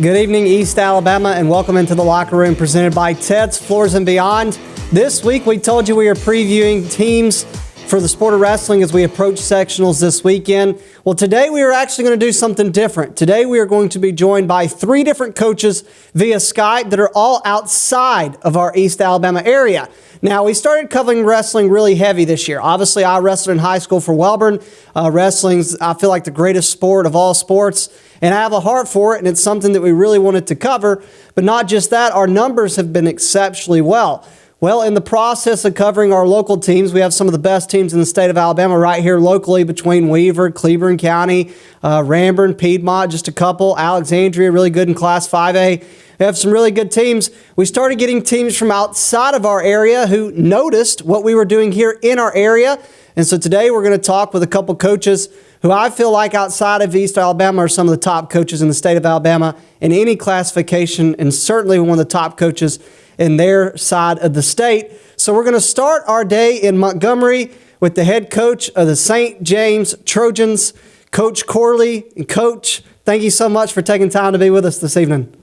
Good evening, East Alabama, and welcome into the Locker Room presented by Ted's Floors and Beyond. This week, we told you we are previewing teams for the sport of wrestling as we approach sectionals this weekend. Well, today we are actually going to do something different. Today we are going to be joined by 3 different coaches via Skype that are all outside of our East Alabama area. Now, we started covering wrestling really heavy this year. Obviously, I wrestled in high school for Welborn. Wrestling's, I feel like, the greatest sport of all sports, and I have a heart for it, and it's something that we really wanted to cover. But not just that, our numbers have been exceptionally well. Well, in the process of covering our local teams, we have some of the best teams in the state of Alabama right here locally between Weaver, Cleburne County, Ranburne, Piedmont, just a couple. Alexandria, really good in Class 5A. We have some really good teams. We started getting teams from outside of our area who noticed what we were doing here in our area. And so today we're going to talk with a couple coaches who I feel like outside of East Alabama are some of the top coaches in the state of Alabama in any classification, and certainly one of the top coaches in their side of the state. So we're going to start our day in Montgomery with the head coach of the St. James Trojans, Coach Corley. And Coach, thank you so much for taking time to be with us this evening.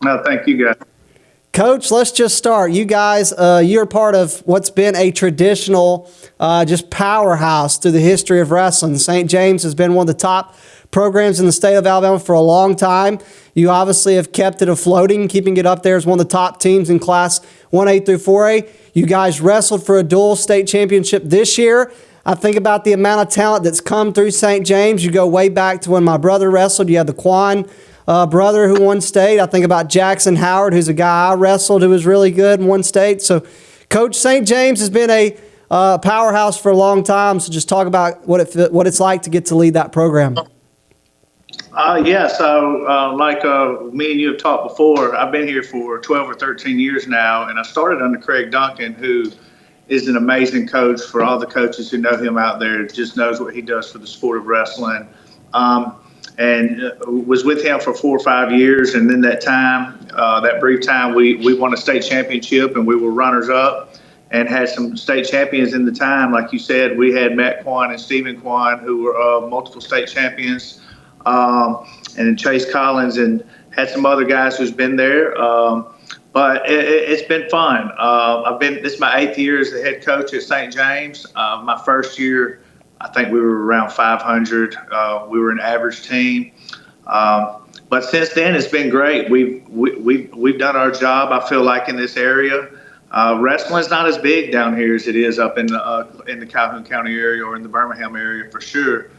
No, thank you, guys. Coach, let's just start. You guys, you're part of what's been a traditional just powerhouse through the history of wrestling. St. James has been one of the top programs in the state of Alabama for a long time. You obviously have kept it afloating, keeping it up there as one of the top teams in Class 1A through 4A. You guys wrestled for a dual state championship this year. I think about the amount of talent that's come through St. James. You go way back to when my brother wrestled. You had the Quan brother who won state. I think about Jackson Howard, who's a guy I wrestled who was really good and won state. So, Coach, St. James has been a powerhouse for a long time. So just talk about what it's like to get to lead that program. Like me and you have talked before, I've been here for 12 or 13 years now, and I started under Craig Duncan, who is an amazing coach. For all the coaches who know him out there, just knows what he does for the sport of wrestling. Was with him for 4 or 5 years, and then that brief time, we won a state championship, and we were runners-up and had some state champions in the time. Like you said, we had Matt Quan and Stephen Quan, who were multiple state champions. And then Chase Collins, and had some other guys who's been there. But it's been fun. This is my 8th year as the head coach at St. James. My first year, I think we were around 500. We were an average team. But since then, it's been great. We've done our job, I feel like, in this area. Wrestling's not as big down here as it is up in the Calhoun County area or in the Birmingham area for sure.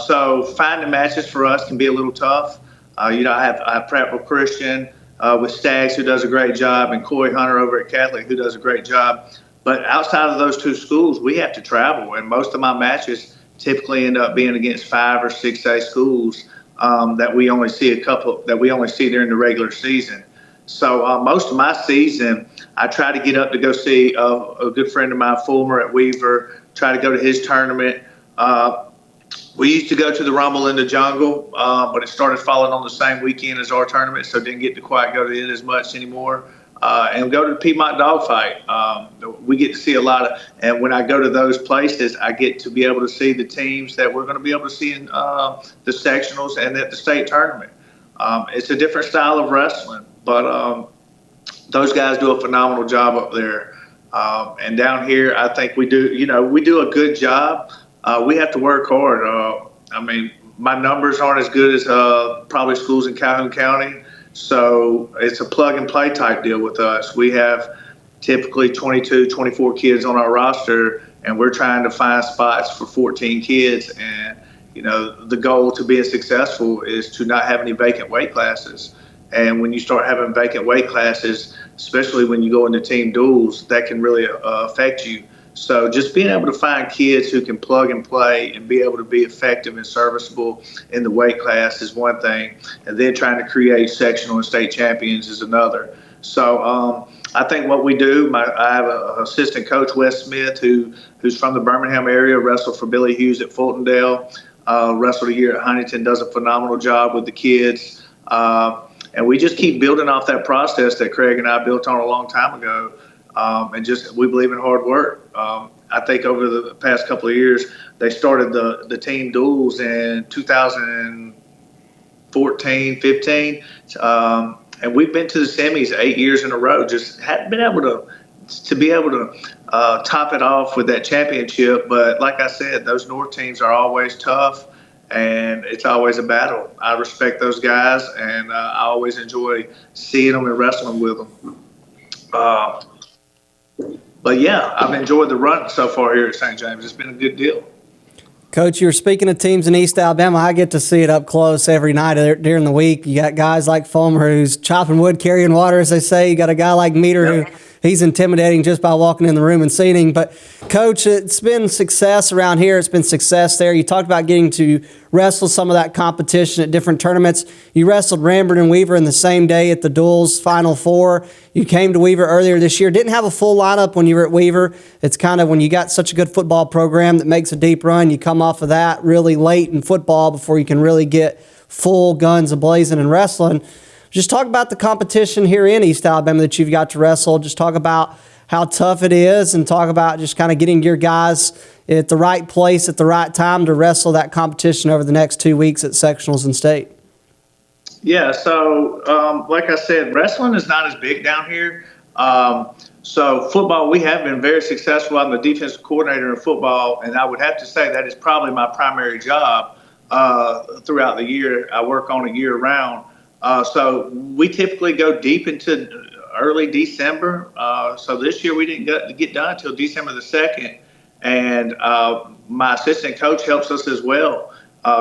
So finding matches for us can be a little tough. I have Prattville Christian with Staggs, who does a great job, and Corey Hunter over at Catholic, who does a great job. But outside of those 2 schools, we have to travel, and most of my matches typically end up being against 5 or 6A schools that we only see during the regular season. So most of my season, I try to get up to go see a good friend of mine, Fulmer at Weaver, try to go to his tournament. We used to go to the Rumble in the Jungle, but it started falling on the same weekend as our tournament, so didn't get to quite go to it as much anymore. And go to the Piedmont Dogfight. We get to see a lot of, and when I go to those places, I get to be able to see the teams that we're going to be able to see in the sectionals and at the state tournament. It's a different style of wrestling, but those guys do a phenomenal job up there. And down here, I think we do a good job. We have to work hard. My numbers aren't as good as probably schools in Calhoun County. So it's a plug-and-play type deal with us. We have typically 22, 24 kids on our roster, and we're trying to find spots for 14 kids. And, the goal to being successful is to not have any vacant weight classes. And when you start having vacant weight classes, especially when you go into team duels, that can really affect you. So just being able to find kids who can plug and play and be able to be effective and serviceable in the weight class is one thing. And then trying to create sectional and state champions is another. So I think what we do, I have an assistant coach, Wes Smith, who's from the Birmingham area, wrestled for Billy Hughes at Fultondale, wrestled a year at Huntington, does a phenomenal job with the kids. And we just keep building off that process that Craig and I built on a long time ago. We believe in hard work. I think over the past couple of years, they started the team duels in 2000, 14, 15. And we've been to the semis 8 years in a row. Just hadn't been able to be able to top it off with that championship. But like I said, those North teams are always tough, and it's always a battle. I respect those guys, and I always enjoy seeing them and wrestling with them. But yeah, I've enjoyed the run so far here at St. James. It's been a good deal. Coach, you were speaking of teams in East Alabama. I get to see it up close every night during the week. You got guys like Fulmer who's chopping wood, carrying water, as they say. You got a guy like Meter who he's intimidating just by walking in the room and seeing him. But, Coach, it's been success around here. It's been success there. You talked about getting to wrestle some of that competition at different tournaments. You wrestled Rambert and Weaver in the same day at the Duels Final Four. You came to Weaver earlier this year. Didn't have a full lineup when you were at Weaver. It's kind of when you got such a good football program that makes a deep run, you come off of that really late in football before you can really get full guns a-blazing in wrestling. Just talk about the competition here in East Alabama that you've got to wrestle. Just talk about how tough it is and talk about just kind of getting your guys at the right place at the right time to wrestle that competition over the next 2 weeks at sectionals and state. Yeah, so like I said, wrestling is not as big down here. So football, we have been very successful. I'm the defensive coordinator in football, and I would have to say that is probably my primary job throughout the year. I work on it year-round. So we typically go deep into early December. So this year we didn't get done until December the 2nd. And my assistant coach helps us as well.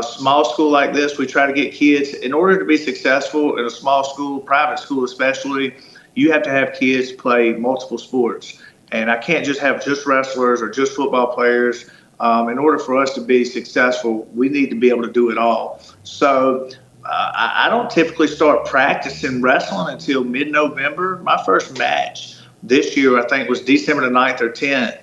Small school like this, we try to get kids, in order to be successful in a small school, private school especially, you have to have kids play multiple sports. And I can't just have just wrestlers or just football players. In order for us to be successful, we need to be able to do it all. So I don't typically start practicing wrestling until mid-November. My first match this year, I think, was December the 9th or 10th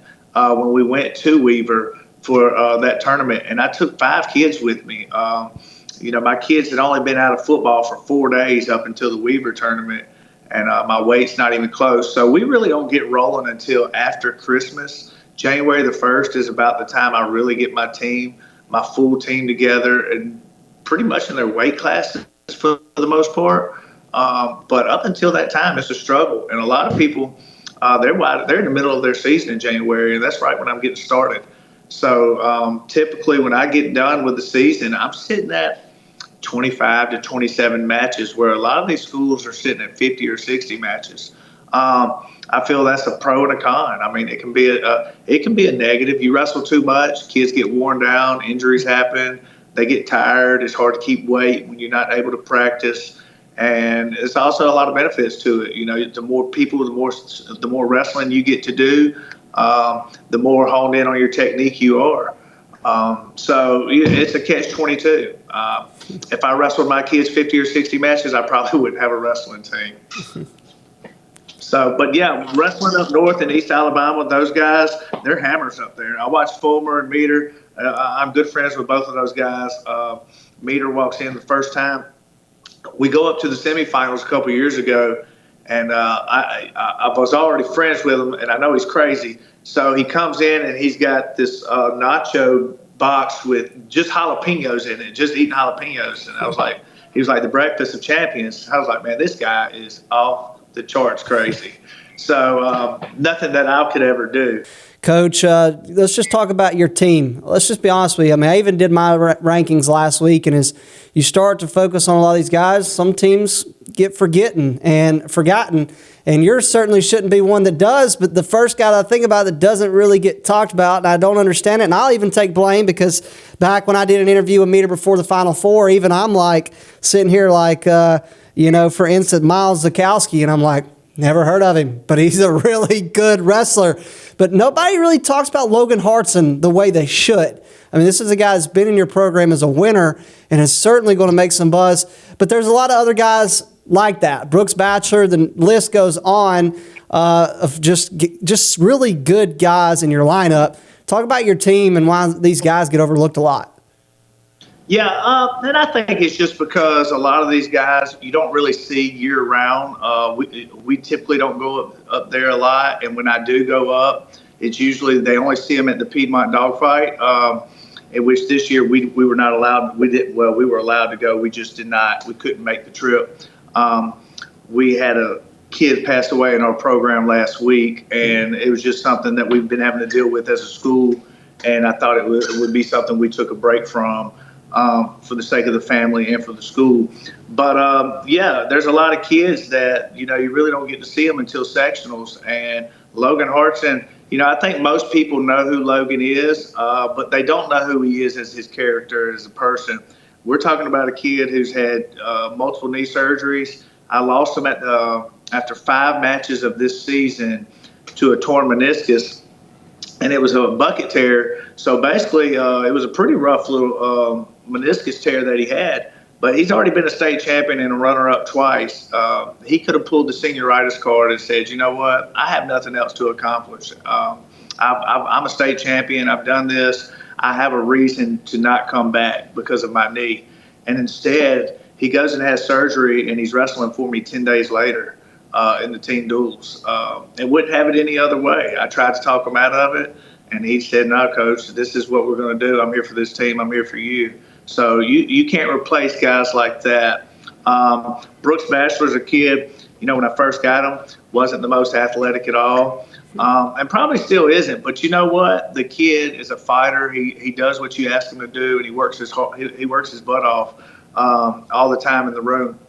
when we went to Weaver for that tournament. And I took 5 kids with me. My kids had only been out of football for 4 days up until the Weaver tournament, and my weight's not even close. So we really don't get rolling until after Christmas. January the 1st is about the time I really get my full team together, and pretty much in their weight classes for the most part. But up until that time, it's a struggle. And a lot of people, they're in the middle of their season in January, and that's right when I'm getting started. So typically when I get done with the season, I'm sitting at 25 to 27 matches, where a lot of these schools are sitting at 50 or 60 matches. I feel that's a pro and a con. I mean, it can be a negative. You wrestle too much, kids get worn down, injuries happen, they get tired. It's hard to keep weight when you're not able to practice. And it's also a lot of benefits to it. The more people, the more wrestling you get to do, the more honed in on your technique you are. So it's a catch-22. If I wrestled my kids 50 or 60 matches, I probably wouldn't have a wrestling team. So, but yeah, wrestling up north in East Alabama, those guys, they're hammers up there. I watched Fulmer and Meter. I'm good friends with both of those guys. Meter walks in the first time. We go up to the semifinals a couple years ago, and I was already friends with him, and I know he's crazy. So he comes in, and he's got this nacho box with just jalapenos in it, just eating jalapenos. And he was like the breakfast of champions. I was like, man, this guy is off the charts crazy. So nothing that I could ever do. Coach, let's just talk about your team. Let's just be honest with you. I mean, I even did my rankings last week, and as you start to focus on a lot of these guys, some teams get forgotten, and yours certainly shouldn't be one that does, but the first guy that I think about that doesn't really get talked about, and I don't understand it, and I'll even take blame, because back when I did an interview with Meter before the Final Four, even I'm like sitting here like, for instance, Miles Zakowski, and I'm like, never heard of him, but he's a really good wrestler. But nobody really talks about Logan Hartson the way they should. I mean, this is a guy that's been in your program as a winner and is certainly going to make some buzz. But there's a lot of other guys like that. Brooks Batchelor, the list goes on of just really good guys in your lineup. Talk about your team and why these guys get overlooked a lot. Yeah, and I think it's just because a lot of these guys you don't really see year round. We typically don't go up there a lot, and when I do go up, it's usually they only see them at the Piedmont Dogfight. in which this year we were not allowed. We were allowed to go. We just did not. We couldn't make the trip. We had a kid passed away in our program last week, and it was just something that we've been having to deal with as a school. And I thought it would be something we took a break from for the sake of the family and for the school. But yeah, there's a lot of kids that you really don't get to see them until sectionals. And Logan Hartson, I think most people know who Logan is, but they don't know who he is as his character, as a person. We're talking about a kid who's had multiple knee surgeries. I lost him after 5 matches of this season to a torn meniscus, and it was a bucket tear. So basically, it was a pretty rough little meniscus tear that he had. But he's already been a state champion and a runner-up twice. He could have pulled the senioritis card and said, you know what, I have nothing else to accomplish. I'm a state champion. I've done this. I have a reason to not come back because of my knee. And instead, he goes and has surgery, and he's wrestling for me 10 days later in the team duels. And wouldn't have it any other way. I tried to talk him out of it, and he said, no, Coach, this is what we're going to do. I'm here for this team. I'm here for you. So you can't replace guys like that. Brooks Bachelor's a kid, when I first got him, wasn't the most athletic at all. And probably still isn't. But you know what? The kid is a fighter. He does what you ask him to do, and he works his butt off all the time in the room.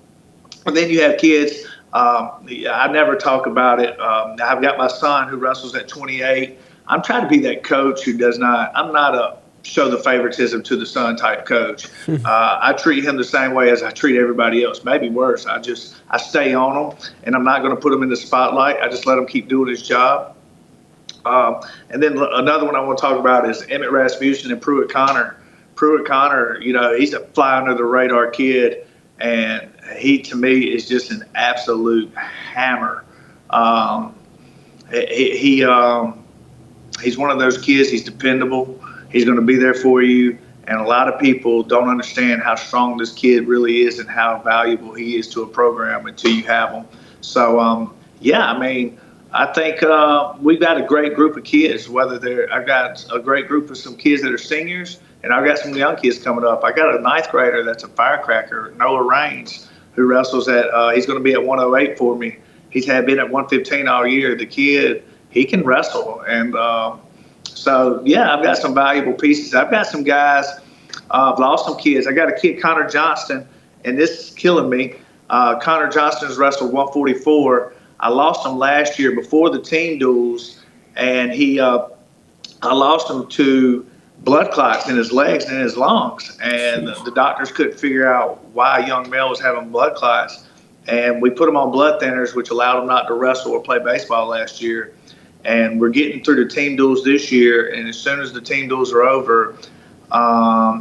And then you have kids. I never talk about it. I've got my son who wrestles at 28. I'm trying to be that coach who does not. I'm not a show the favoritism to the son type coach. I treat him the same way as I treat everybody else, maybe worse. I stay on him, and I'm not going to put him in the spotlight. I just let him keep doing his job. And then another one I want to talk about is Emmett Rasmussen and Pruitt Connor. Pruitt Connor, he's a fly under the radar kid, and he to me is just an absolute hammer. He's one of those kids. He's dependable. He's going to be there for you. And a lot of people don't understand how strong this kid really is and how valuable he is to a program until you have him. So, I think we've got a great group of kids. I've got a great group of some kids that are seniors, and I've got some young kids coming up. I got a 9th grader that's a firecracker, Noah Raines, who wrestles he's going to be at 108 for me. He's been at 115 all year. The kid, he can wrestle. And so, yeah, I've got some valuable pieces. I've got some guys. I've lost some kids. I got a kid, Connor Johnston, and this is killing me. Connor Johnston has wrestled 144. I lost him last year before the team duels, and I lost him to blood clots in his legs and in his lungs. And the doctors couldn't figure out why a young male was having blood clots. And we put him on blood thinners, which allowed him not to wrestle or play baseball last year. And we're getting through the team duels this year, and as soon as the team duels are over,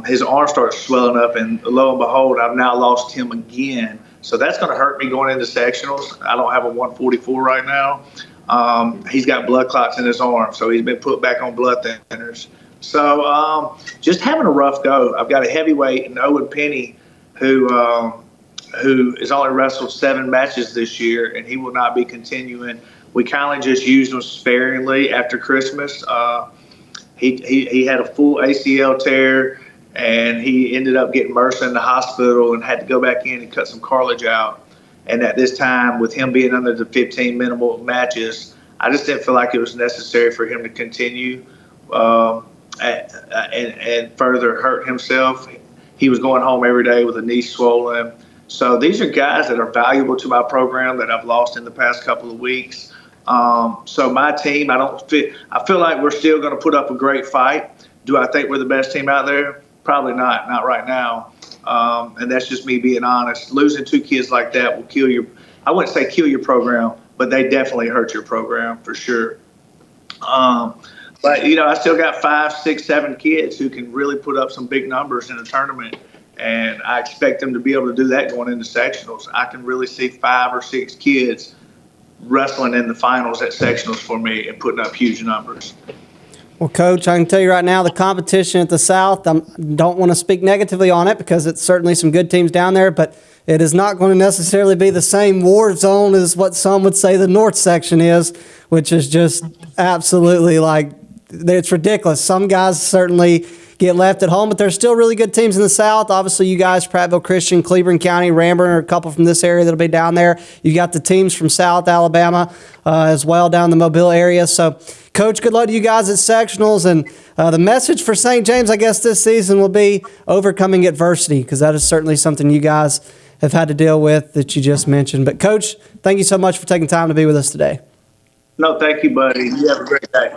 his arm starts swelling up, and lo and behold, I've now lost him again. So that's going to hurt me going into sectionals. I don't have a 144 right now. He's got blood clots in his arm, so he's been put back on blood thinners. So just having a rough go. I've got a heavyweight, Owen Penny, who has only wrestled 7 matches this year, and he will not be continuing. We kind of just used him sparingly after Christmas. He had a full ACL tear, and he ended up getting MRSA in the hospital and had to go back in and cut some cartilage out. And at this time, with him being under the 15 minimal matches, I just didn't feel like it was necessary for him to continue and further hurt himself. He was going home every day with a knee swollen. So these are guys that are valuable to my program that I've lost in the past couple of weeks. So my team, I feel like we're still going to put up a great fight. Do I think we're the best team out there? Probably not right now. And that's just me being honest. Losing 2 kids like that will I wouldn't say kill your program, but they definitely hurt your program for sure. But, I still got 5, 6, 7 kids who can really put up some big numbers in a tournament. And I expect them to be able to do that going into sectionals. I can really see 5 or 6 kids wrestling in the finals at sectionals for me and putting up huge numbers. Well, Coach, I can tell you right now, the competition at the South, I don't want to speak negatively on it because it's certainly some good teams down there, but it is not going to necessarily be the same war zone as what some would say the North section is, which is just absolutely it's ridiculous. Some guys certainly get left at home. But there's still really good teams in the South. Obviously, you guys, Prattville Christian, Cleveland County, Ranburne, are a couple from this area that'll be down there. You got the teams from South Alabama as well down in the Mobile area. So, Coach, good luck to you guys at sectionals. And the message for St. James, I guess, this season will be overcoming adversity, because that is certainly something you guys have had to deal with that you just mentioned. But, Coach, thank you so much for taking time to be with us today. No, thank you, buddy. You have a great day.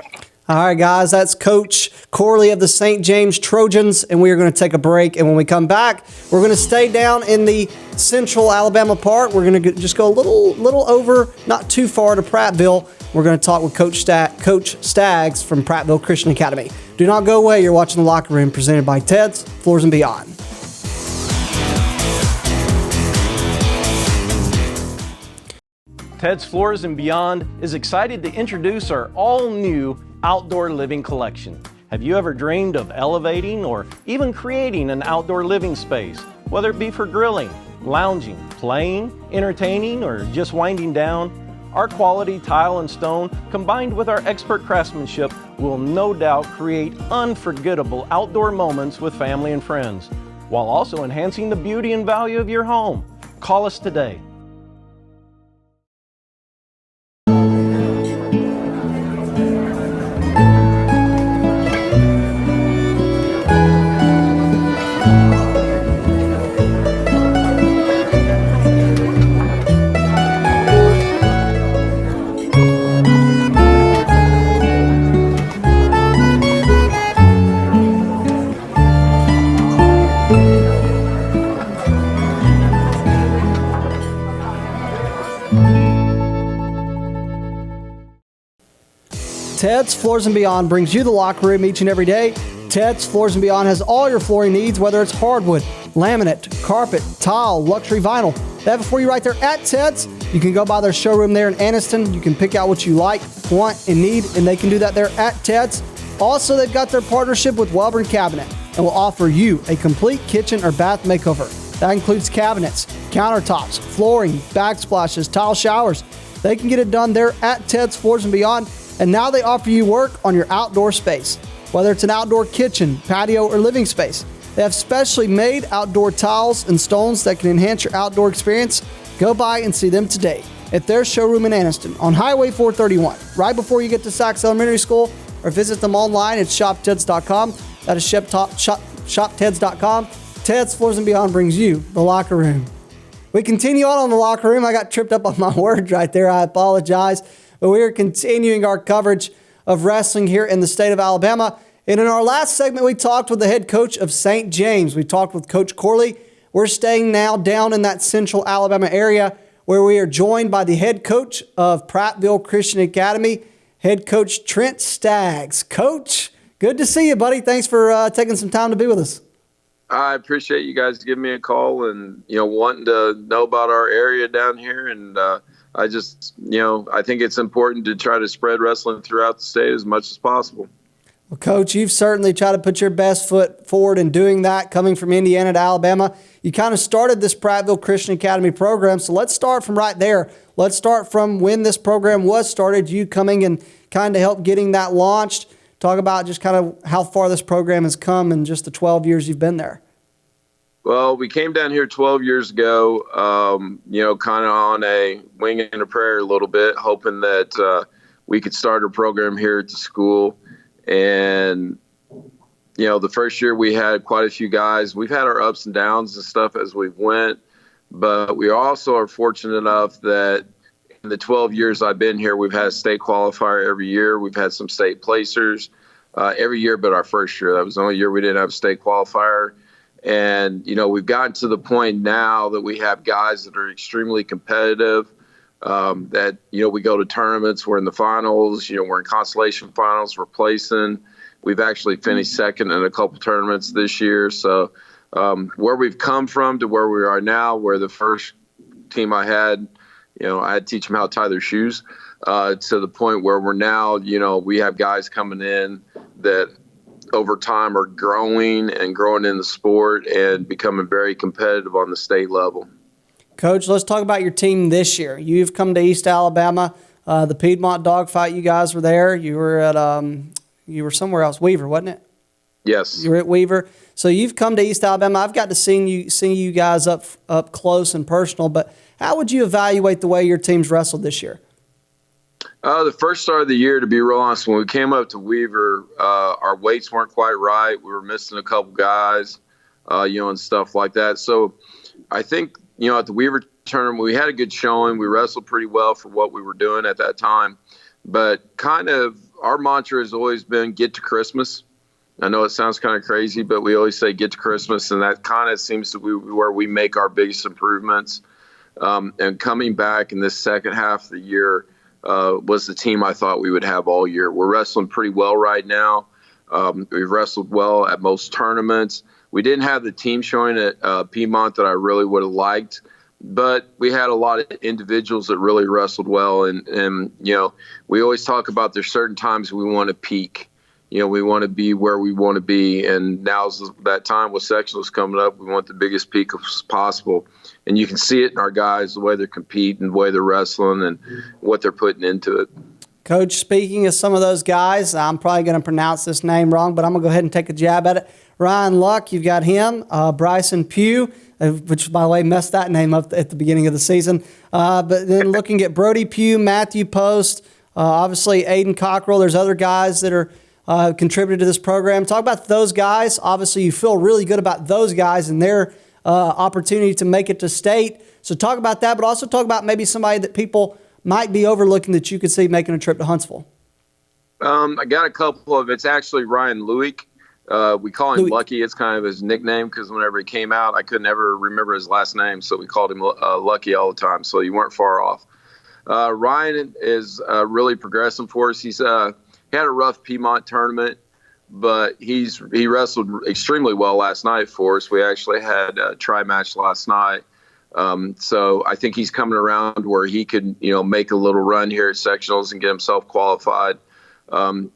All right, guys, that's Coach Corley of the St. James Trojans, and we are going to take a break. And when we come back, we're going to stay down in the central Alabama part. We're going to just go a little over, not too far, to Prattville. We're going to talk with Coach Staggs from Prattville Christian Academy. Do not go away. You're watching The Locker Room, presented by Ted's Floors and Beyond. Ted's Floors and Beyond is excited to introduce our all-new outdoor living collection. Have you ever dreamed of elevating or even creating an outdoor living space, whether it be for grilling, lounging, playing, entertaining, or just winding down? Our quality tile and stone, combined with our expert craftsmanship, will no doubt create unforgettable outdoor moments with family and friends, while also enhancing the beauty and value of your home. Call us today. Ted's Floors and Beyond brings you the locker room each and every day. Ted's Floors and Beyond has all your flooring needs, whether it's hardwood, laminate, carpet, tile, luxury vinyl. They have it for you right there at Ted's. You can go by their showroom there in Anniston. You can pick out what you like, want, and need, and they can do that there at Ted's. Also, they've got their partnership with Welborn Cabinet and will offer you a complete kitchen or bath makeover. That includes cabinets, countertops, flooring, backsplashes, tile showers. They can get it done there at Ted's Floors and Beyond. And now they offer you work on your outdoor space, whether it's an outdoor kitchen, patio, or living space. They have specially made outdoor tiles and stones that can enhance your outdoor experience. Go by and see them today at their showroom in Anniston on Highway 431, right before you get to Sachs Elementary School, or visit them online at shopteds.com. That is shopteds.com. Ted's Floors and Beyond brings you the locker room. We continue on the locker room. I got tripped up on my words right there. I apologize. But we are continuing our coverage of wrestling here in the state of Alabama. And in our last segment, we talked with the head coach of St. James. We talked with Coach Corley. We're staying now down in that central Alabama area, where we are joined by the head coach of Prattville Christian Academy, head coach Trent Staggs. Coach, good to see you, buddy. Thanks for taking some time to be with us. I appreciate you guys giving me a call and, wanting to know about our area down here. And I just, I think it's important to try to spread wrestling throughout the state as much as possible. Well, Coach, you've certainly tried to put your best foot forward in doing that, coming from Indiana to Alabama. You kind of started this Prattville Christian Academy program, so let's start from right there. Let's start from when this program was started, you coming and kind of help getting that launched. Talk about just kind of how far this program has come in just the 12 years you've been there. Well, we came down here 12 years ago, kind of on a wing and a prayer a little bit, hoping that we could start a program here at the school. And, the first year we had quite a few guys. We've had our ups and downs and stuff as we've went, but we also are fortunate enough that in the 12 years I've been here, we've had a state qualifier every year. We've had some state placers every year, but our first year, that was the only year we didn't have a state qualifier. And, we've gotten to the point now that we have guys that are extremely competitive, that, we go to tournaments, we're in the finals, we're in consolation finals, we're placing. We've actually finished second in a couple tournaments this year. So where we've come from to where we are now, where the first team I had, I had to teach them how to tie their shoes, to the point where we're now, we have guys coming in that over time are growing in the sport and becoming very competitive on the state level. Coach, let's talk about your team this year. You've come to East Alabama, the Piedmont Dogfight. You guys were there. You were at you were somewhere else, Weaver, wasn't it? Yes. You're at Weaver. So you've come to East Alabama. I've got to see you guys up close and personal, but how would you evaluate the way your team's wrestled this year? The first start of the year, to be real honest, when we came up to Weaver, our weights weren't quite right. We were missing a couple guys, and stuff like that. So I think, at the Weaver tournament, we had a good showing. We wrestled pretty well for what we were doing at that time. But kind of our mantra has always been get to Christmas. I know it sounds kind of crazy, but we always say get to Christmas, and that kind of seems to be where we make our biggest improvements. And coming back in this second half of the year was the team I thought we would have all year. We're wrestling pretty well right now. We've wrestled well at most tournaments. We didn't have the team showing at Piedmont that I really would have liked, but we had a lot of individuals that really wrestled well. And we always talk about there's certain times we want to peak. We want to be where we want to be, and now's that time with sectionals coming up. We want the biggest peak as possible, and you can see it in our guys, the way they're competing, the way they're wrestling, and what they're putting into it. Coach, speaking of some of those guys, I'm probably going to pronounce this name wrong, but I'm going to go ahead and take a jab at it. Ryan Luck, you've got him. Bryson Pugh, which, by the way, messed that name up at the beginning of the season. But then looking at Brody Pugh, Matthew Post, obviously Aiden Cockrell. There's other guys that are contributed to this program. Talk about those guys. Obviously, you feel really good about those guys and their opportunity to make it to state. So talk about that, but also talk about maybe somebody that people might be overlooking that you could see making a trip to Huntsville. I got a couple of. It's actually Ryan Lewick. We call him Lucky. It's kind of his nickname because whenever he came out, I could never remember his last name, so we called him Lucky all the time. So you weren't far off. Ryan is really progressing for us. He had a rough Piedmont tournament, but he wrestled extremely well last night for us. We actually had a tri-match last night. So I think he's coming around where he could, make a little run here at sectionals and get himself qualified.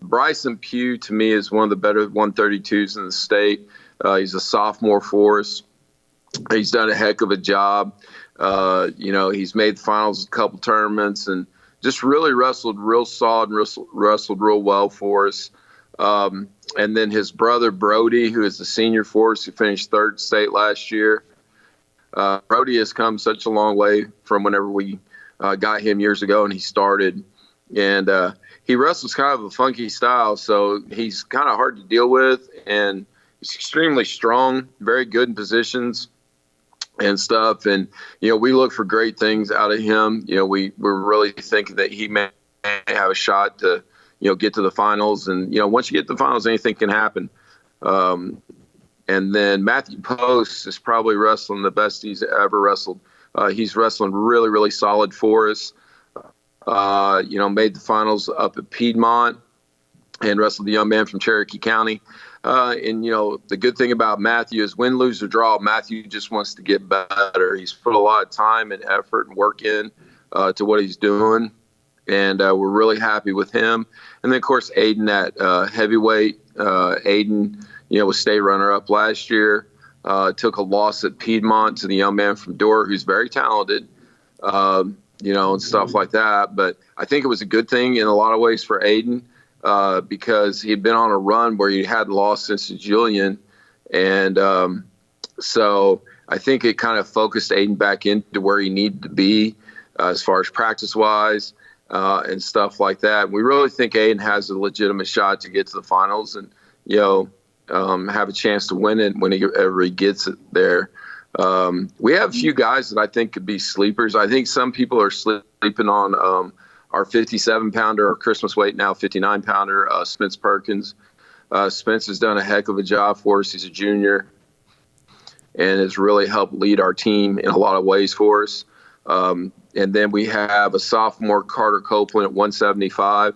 Bryson Pugh, to me, is one of the better 132s in the state. He's a sophomore for us. He's done a heck of a job. He's made the finals a couple tournaments and just really wrestled real solid and wrestled real well for us. And then his brother, Brody, who is the senior for us, who finished third state last year. Brody has come such a long way from whenever we got him years ago and he started. And he wrestles kind of a funky style, so he's kind of hard to deal with. And he's extremely strong, very good in positions and stuff. And, we look for great things out of him. We're really thinking that he may have a shot to, get to the finals. And, once you get to the finals, anything can happen. And then Matthew Post is probably wrestling the best he's ever wrestled. He's wrestling really, really solid for us. Made the finals up at Piedmont and wrestled the young man from Cherokee County. And the good thing about Matthew is win, lose, or draw, Matthew just wants to get better. He's put a lot of time and effort and work in to what he's doing. And we're really happy with him. And then, of course, Aiden at heavyweight. Aiden, was state runner-up last year. Took a loss at Piedmont to the young man from Dorr, who's very talented, and stuff like that. But I think it was a good thing in a lot of ways for Aiden. Because he had been on a run where he hadn't lost since Julian. And so I think it kind of focused Aiden back into where he needed to be as far as practice-wise and stuff like that. We really think Aiden has a legitimate shot to get to the finals and, have a chance to win it whenever he gets it there. We have a few guys that I think could be sleepers. I think some people are sleeping on our 57-pounder, our Christmas weight now, 59-pounder, Spence Perkins. Spence has done a heck of a job for us. He's a junior and has really helped lead our team in a lot of ways for us. And then we have a sophomore, Carter Copeland, at 175.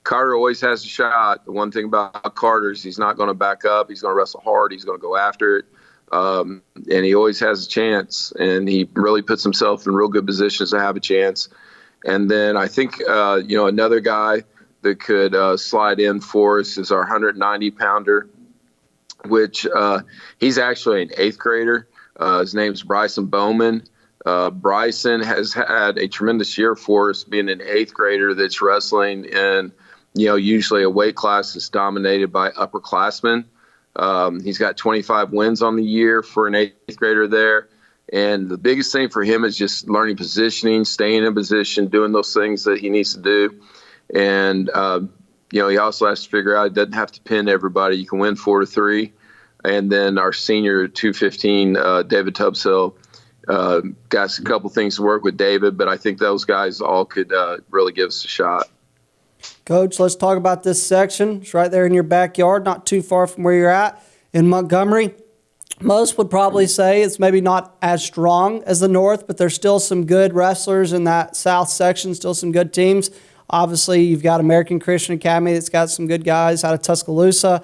Carter always has a shot. The one thing about Carter is he's not going to back up. He's going to wrestle hard. He's going to go after it. And he always has a chance. And he really puts himself in real good positions to have a chance. And then I think, another guy that could slide in for us is our 190-pounder, which he's actually an 8th grader. His name's Bryson Bowman. Bryson has had a tremendous year for us, being an 8th grader that's wrestling in usually a weight class that's dominated by upperclassmen. He's got 25 wins on the year for an eighth grader there. And the biggest thing for him is just learning positioning, staying in position, doing those things that he needs to do. And, he also has to figure out he doesn't have to pin everybody. You can win 4-3. And then our senior 215, David Tubbshill, got a couple things to work with David, but I think those guys all could really give us a shot. Coach, let's talk about this section. It's right there in your backyard, not too far from where you're at in Montgomery. Most would probably say it's maybe not as strong as the North, but there's still some good wrestlers in that South section, still some good teams. Obviously, you've got American Christian Academy that's got some good guys out of Tuscaloosa,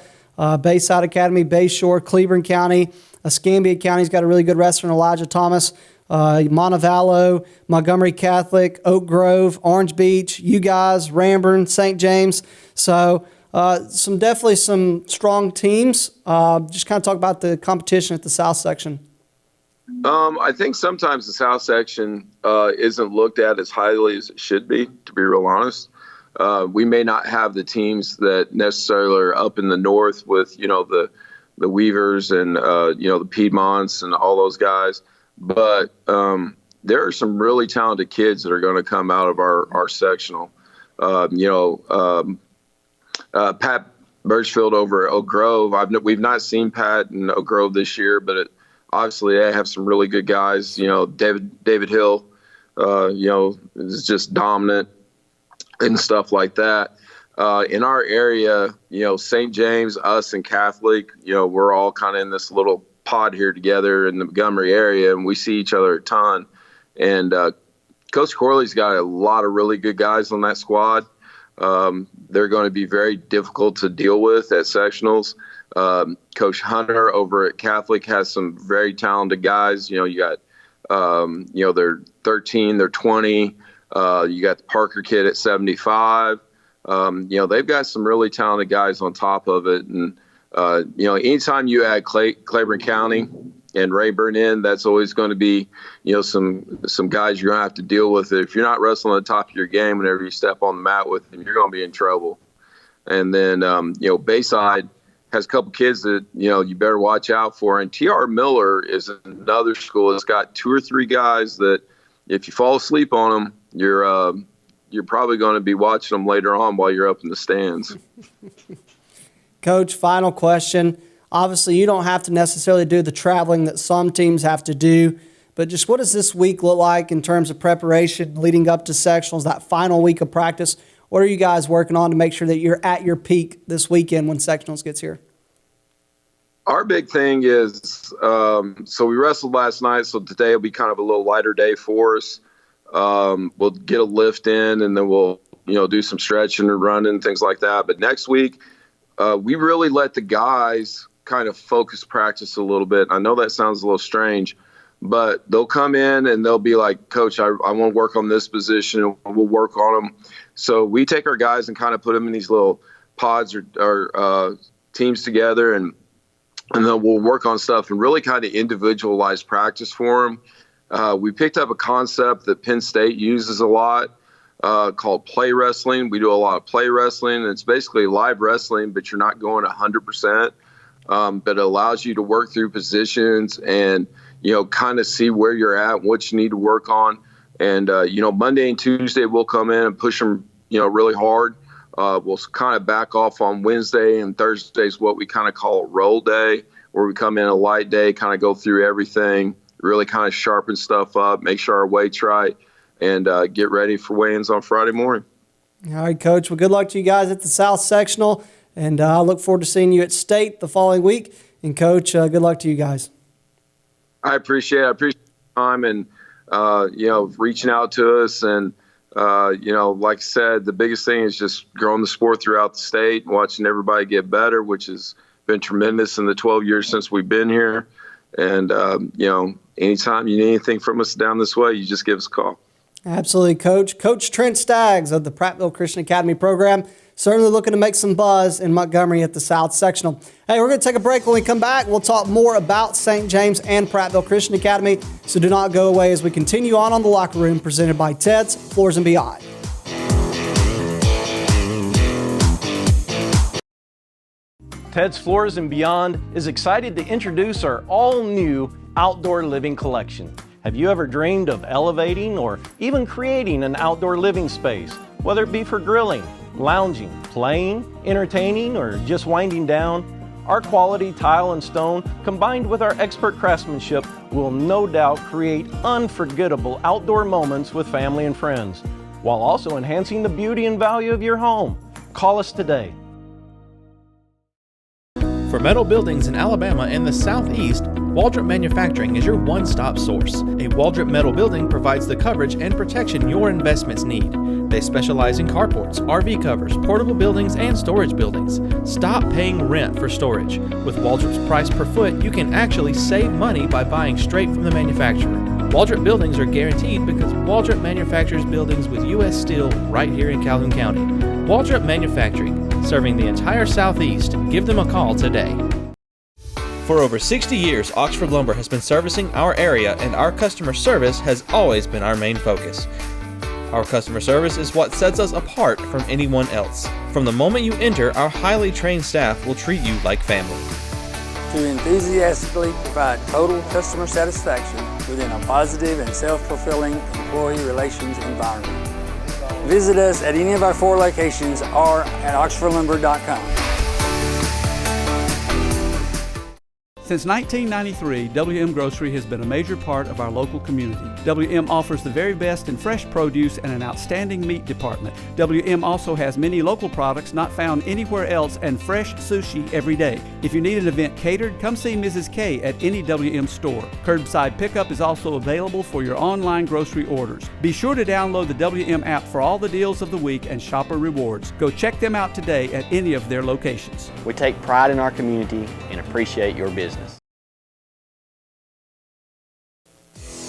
Bayside Academy, Bayshore, Cleburne County, Escambia County's got a really good wrestler in Elijah Thomas, Montevallo, Montgomery Catholic, Oak Grove, Orange Beach, you guys, Ramburn, St. James. So definitely some strong teams. Just kind of talk about the competition at the South section. I think sometimes the South section isn't looked at as highly as it should be, to be real honest. We may not have the teams that necessarily are up in the North with, the Weavers and, the Piedmonts and all those guys. But there are some really talented kids that are going to come out of our sectional. Pat Birchfield over at Oak Grove. We've not seen Pat in Oak Grove this year, but obviously they have some really good guys. David Hill, is just dominant and stuff like that. In our area, St. James, us, and Catholic, we're all kind of in this little pod here together in the Montgomery area, and we see each other a ton. And Coach Corley's got a lot of really good guys on that squad. They're going to be very difficult to deal with at sectionals. Coach Hunter over at Catholic has some very talented guys. You got, they're 13, they're 20. You got the Parker kid at 75. They've got some really talented guys on top of it. And, anytime you add Cleburne County and Rayburn in, that's always going to be, some guys you're going to have to deal with. If you're not wrestling at the top of your game whenever you step on the mat with them, you're going to be in trouble. And then, Bayside has a couple kids that, you better watch out for. And T.R. Miller is another school that's got 2 or 3 guys that if you fall asleep on them, you're probably going to be watching them later on while you're up in the stands. Coach, final question. Obviously, you don't have to necessarily do the traveling that some teams have to do, but just what does this week look like in terms of preparation leading up to sectionals, that final week of practice? What are you guys working on to make sure that you're at your peak this weekend when sectionals gets here? Our big thing is, so we wrestled last night, so today will be kind of a little lighter day for us. We'll get a lift in, and then we'll, do some stretching and running, things like that. But next week, we really let the guys kind of focus practice a little bit. I know that sounds a little strange, but they'll come in and they'll be like, Coach, I want to work on this position, and we'll work on them. So we take our guys and kind of put them in these little pods or teams together, and then we'll work on stuff and really kind of individualize practice for them. We picked up a concept that Penn State uses a lot called play wrestling. We do a lot of play wrestling, and it's basically live wrestling, but you're not going 100%. But it allows you to work through positions and, kind of see where you're at, what you need to work on. And, Monday and Tuesday we'll come in and push them, really hard. We'll kind of back off on Wednesday, and Thursday is what we kind of call a roll day, where we come in a light day, kind of go through everything, really kind of sharpen stuff up, make sure our weight's right, and get ready for weigh-ins on Friday morning. All right, Coach. Well, good luck to you guys at the South Sectional, and I look forward to seeing you at State the following week. And, Coach, good luck to you guys. I appreciate the time and, reaching out to us. And, like I said, the biggest thing is just growing the sport throughout the state and watching everybody get better, which has been tremendous in the 12 years since we've been here. And, anytime you need anything from us down this way, you just give us a call. Absolutely, Coach. Coach Trent Staggs of the Prattville Christian Academy program, certainly looking to make some buzz in Montgomery at the South Sectional. Hey, we're going to take a break. When we come back, we'll talk more about St. James and Prattville Christian Academy, so do not go away as we continue on the Locker Room presented by Ted's Floors and Beyond. Ted's Floors and Beyond is excited to introduce our all-new outdoor living collection. Have you ever dreamed of elevating or even creating an outdoor living space, whether it be for grilling, lounging, playing, entertaining, or just winding down? Our quality tile and stone, combined with our expert craftsmanship, will no doubt create unforgettable outdoor moments with family and friends, while also enhancing the beauty and value of your home. Call us today. For metal buildings in Alabama and the Southeast, Waldrop Manufacturing is your one-stop source. A Waldrop metal building provides the coverage and protection your investments need. They specialize in carports, RV covers, portable buildings, and storage buildings. Stop paying rent for storage. With Waldrop's price per foot, you can actually save money by buying straight from the manufacturer. Waldrop buildings are guaranteed because Waldrop manufactures buildings with U.S. steel right here in Calhoun County. Waldrop Manufacturing, serving the entire Southeast. Give them a call today. For over 60 years, Oxford Lumber has been servicing our area, and our customer service has always been our main focus. Our customer service is what sets us apart from anyone else. From the moment you enter, our highly trained staff will treat you like family. To enthusiastically provide total customer satisfaction within a positive and self-fulfilling employee relations environment. Visit us at any of our 4 locations or at oxfordlumber.com. Since 1993, WM Grocery has been a major part of our local community. WM offers the very best in fresh produce and an outstanding meat department. WM also has many local products not found anywhere else and fresh sushi every day. If you need an event catered, come see Mrs. K at any WM store. Curbside pickup is also available for your online grocery orders. Be sure to download the WM app for all the deals of the week and shopper rewards. Go check them out today at any of their locations. We take pride in our community and appreciate your business.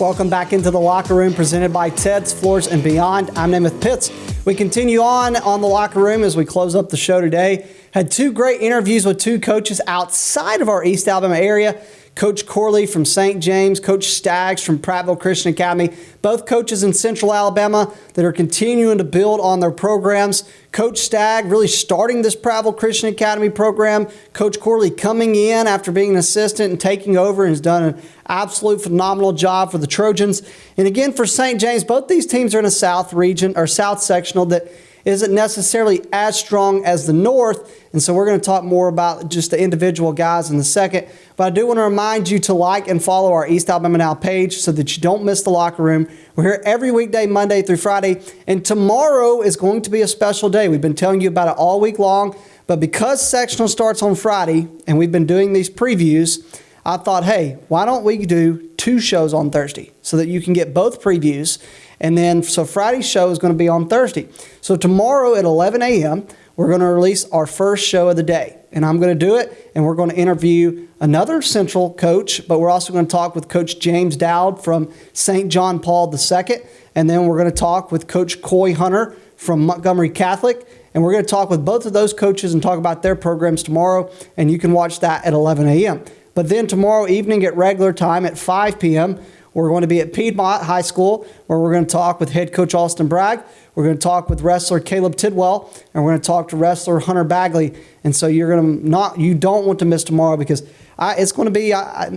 Welcome back into the Locker Room, presented by Ted's Floors and Beyond. I'm Namath Pitts. We continue on the Locker Room as we close up the show today. Had 2 great interviews with 2 coaches outside of our East Alabama area. Coach Corley from St. James, Coach Staggs from Prattville Christian Academy, both coaches in Central Alabama that are continuing to build on their programs. Coach Stagg really starting this Prattville Christian Academy program. Coach Corley coming in after being an assistant and taking over and has done an absolute phenomenal job for the Trojans. And again, for St. James, both these teams are in a South region or South sectional that isn't necessarily as strong as the North. And so we're going to talk more about just the individual guys in a second. But I do want to remind you to like and follow our East Alabama Now page so that you don't miss the Locker Room. We're here every weekday, Monday through Friday. And tomorrow is going to be a special day. We've been telling you about it all week long. But because sectional starts on Friday and we've been doing these previews, I thought, hey, why don't we do 2 shows on Thursday so that you can get both previews. And then, so Friday's show is going to be on Thursday. So tomorrow at 11 a.m., we're going to release our first show of the day. And I'm going to do it, and we're going to interview another Central coach, but we're also going to talk with Coach James Dowd from St. John Paul II. And then we're going to talk with Coach Coy Hunter from Montgomery Catholic. And we're going to talk with both of those coaches and talk about their programs tomorrow. And you can watch that at 11 a.m. But then tomorrow evening at regular time at 5 p.m., we're going to be at Piedmont High School, where we're going to talk with head coach Austin Bragg. We're going to talk with wrestler Caleb Tidwell, and we're going to talk to wrestler Hunter Bagley. And so you don't want to miss tomorrow, because it's going to be, I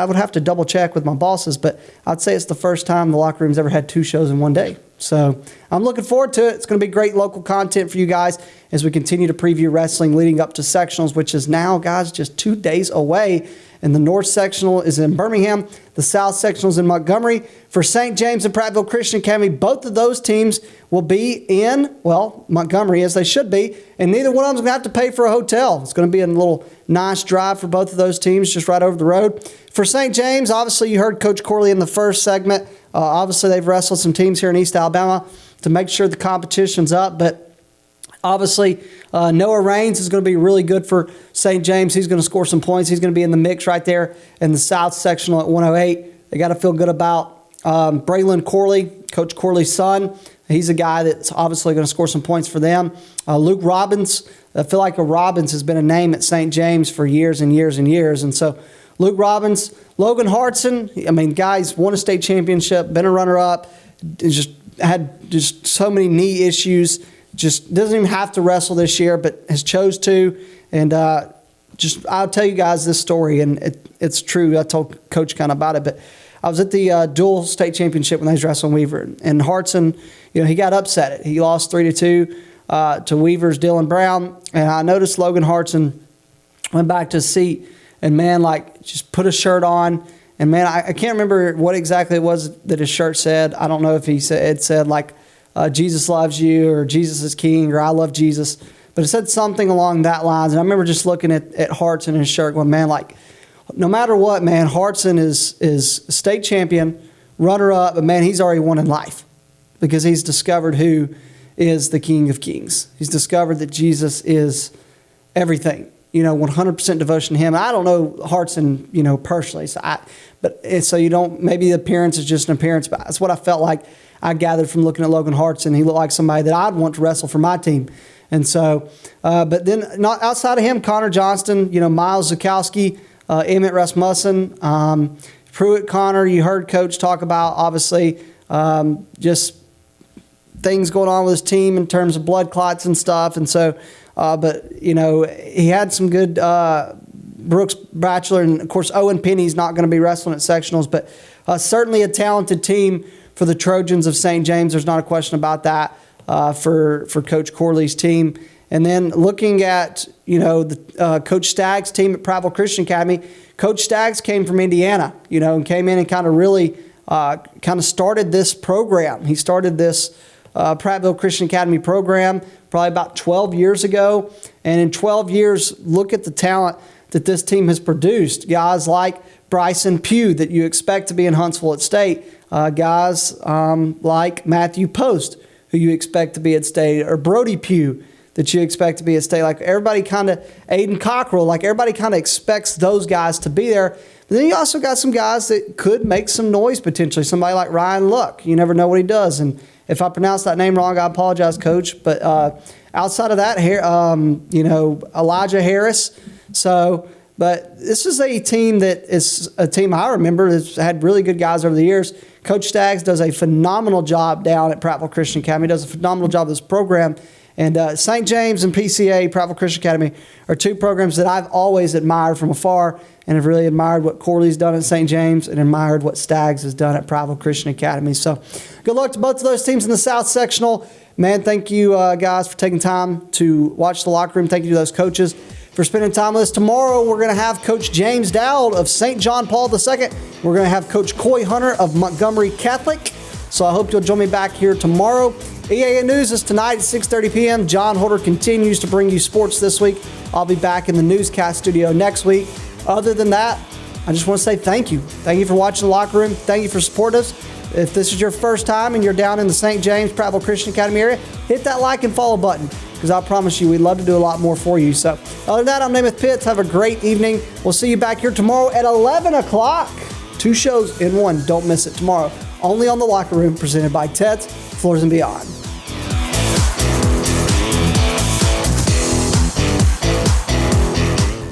would have to double check with my bosses, but I'd say it's the first time the Locker Room's ever had 2 shows in one day. So I'm looking forward to it. It's going to be great local content for you guys as we continue to preview wrestling leading up to sectionals, which is now, guys, just 2 days away. And the North Sectional is in Birmingham. The South Sectional is in Montgomery. For St. James and Prattville Christian Academy, both of those teams will be in, Montgomery, as they should be. And neither one of them is going to have to pay for a hotel. It's going to be a little nice drive for both of those teams, just right over the road. For St. James, obviously you heard Coach Corley in the first segment. Obviously they've wrestled some teams here in East Alabama to make sure the competition's up. But obviously, Noah Raines is going to be really good for St. James. He's going to score some points. He's going to be in the mix right there in the South Sectional at 108. They got to feel good about Braylon Corley, Coach Corley's son. He's a guy that's obviously going to score some points for them. Luke Robbins. I feel like Robbins has been a name at St. James for years and years and years. And so Luke Robbins, Logan Hartson, guys won a state championship, been a runner-up, just had just so many knee issues. Just doesn't even have to wrestle this year, but has chose to. And I'll tell you guys this story, and it's true. I told Coach kind of about it, but I was at the dual state championship when they was wrestling Weaver, and Hartson, he got upset. He lost 3-2 to Weaver's Dylan Brown, and I noticed Logan Hartson went back to his seat and, man, like just put a shirt on. And, man, I can't remember what exactly it was that his shirt said. I don't know if it said like Jesus loves you or Jesus is king or I love Jesus. But it said something along that lines. And I remember just looking at Hartson and his shirt going, man, like no matter what, man, Hartson is state champion, runner-up, but, man, he's already won in life because he's discovered who is the King of Kings. He's discovered that Jesus is everything. 100% devotion to him. I don't know Hartson, personally. So you don't, maybe the appearance is just an appearance, but that's what I felt like I gathered from looking at Logan Hartson. He looked like somebody that I'd want to wrestle for my team. And so, but then not outside of him, Connor Johnston, Miles Zukowski, Emmett Rasmussen, Pruitt Connor, you heard Coach talk about, obviously, just things going on with his team in terms of blood clots and stuff. And so, but, he had some good Brooks Batchelor, and, of course, Owen Penny's not going to be wrestling at sectionals, but certainly a talented team for the Trojans of St. James. There's not a question about that for Coach Corley's team. And then looking at, the Coach Staggs' team at Prattville Christian Academy, Coach Staggs came from Indiana, and came in and kind of really started this program. He started this Prattville Christian Academy program probably about 12 years ago. And in 12 years, look at the talent that this team has produced. Guys like Bryson Pugh that you expect to be in Huntsville at state. Guys like Matthew Post, who you expect to be at state, or Brody Pugh that you expect to be at state. Like everybody Aiden Cockrell, like everybody kind of expects those guys to be there. But then you also got some guys that could make some noise potentially. Somebody like Ryan Luck. You never know what he does. And if I pronounce that name wrong, I apologize, Coach. But outside of that, Elijah Harris. So, but this is a team that is a team I remember that's had really good guys over the years. Coach Staggs does a phenomenal job down at Prattville Christian Academy. Does a phenomenal job of this program. And St. James and PCA, Prattville Christian Academy, are two programs that I've always admired from afar and have really admired what Corley's done at St. James and admired what Staggs has done at Prattville Christian Academy. So good luck to both of those teams in the South Sectional. Man, thank you guys for taking time to watch the locker room. Thank you to those coaches for spending time with us. Tomorrow, we're going to have Coach James Dowd of St. John Paul II. We're going to have Coach Coy Hunter of Montgomery Catholic. So I hope you'll join me back here tomorrow. EAA News is tonight at 6:30 p.m. John Holder continues to bring you sports this week. I'll be back in the newscast studio next week. Other than that, I just want to say thank you. Thank you for watching the locker room. Thank you for supporting us. If this is your first time and you're down in the St. James Prattville Christian Academy area, hit that like and follow button because I promise you we'd love to do a lot more for you. So other than that, I'm Namath Pitts. Have a great evening. We'll see you back here tomorrow at 11 o'clock. 2 shows in one. Don't miss it tomorrow. Only on the Locker Room, presented by Ted's Floors and Beyond.